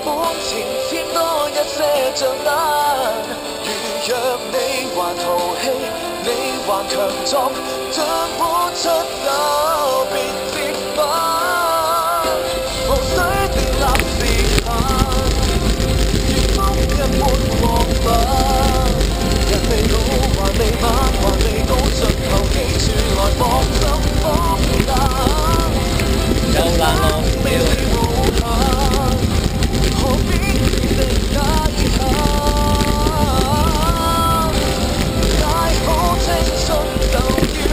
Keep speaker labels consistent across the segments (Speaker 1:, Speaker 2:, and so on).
Speaker 1: 本錢，添多一些賬單。如若你還淘氣，你還強作，將不出手便折返。無需訂立時限，如風一般獲返。人未老還未晚還未到盡頭，記住來搏心搏膽。
Speaker 2: 又爛咯，
Speaker 1: 何必自定界限？大好青春就要。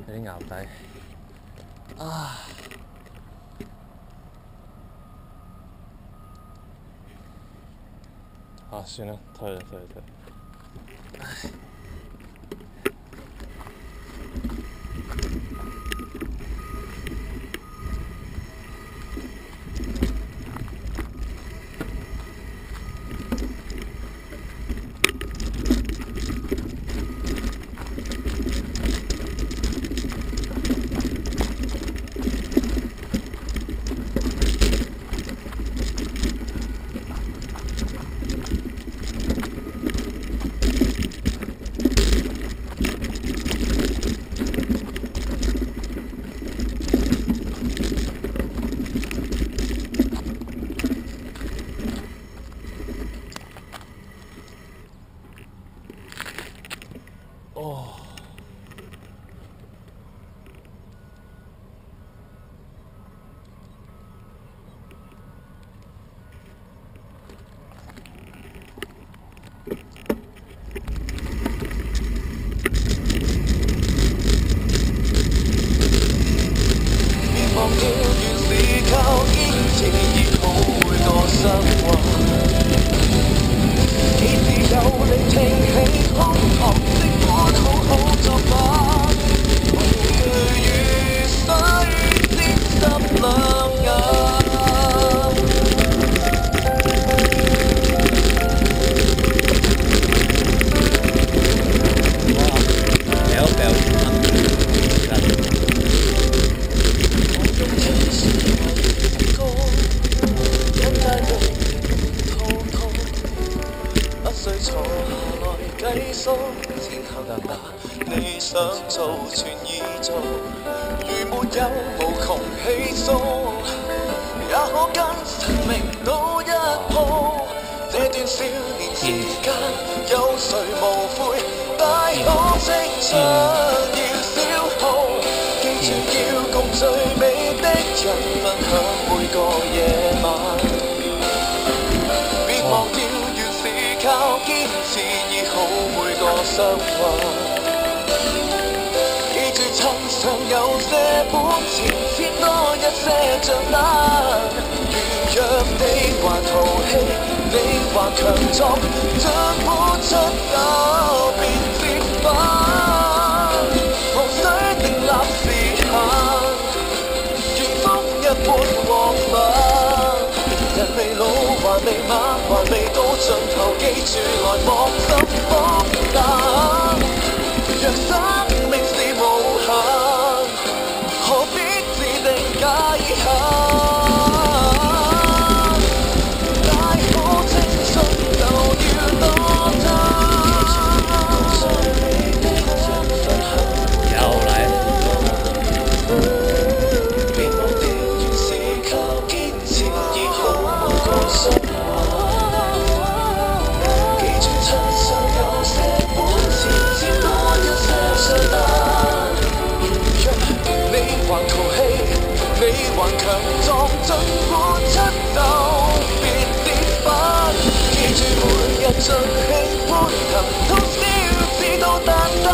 Speaker 2: 有啲淆底啊！算啦，退啦。唉。你想做全已做，如沒有無窮氣數，也可跟生命賭一鋪。這段少年時間，有誰無悔？大可青春要消耗，記住要共最美的人分享每個夜晚。別忘掉，原是靠堅持醫好每個傷患。趁尚有些本錢，添多一些賬單。如若你還淘氣，你還強作，將不出手便折返。無需訂立時限，如風一般獲返。人未老還未晚還未到盡頭，記住來搏心搏膽。若生命是無限，何必自定界限？大好青春就要多貪，最美的人分享
Speaker 1: 還強壯，盡活出鬥別跌板。記住每日盡興歡騰，通宵至到蛋蛋。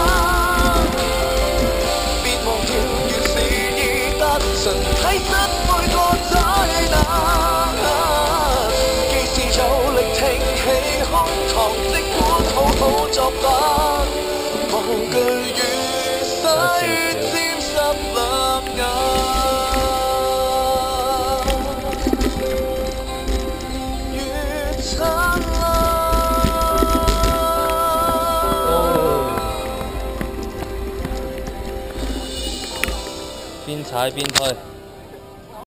Speaker 1: 別忘掉原是已達成，體失每個災難。既是有力挺起胸膛，即管好好作版，無懼雨洗沾濕兩眼。
Speaker 2: 邊踩邊推。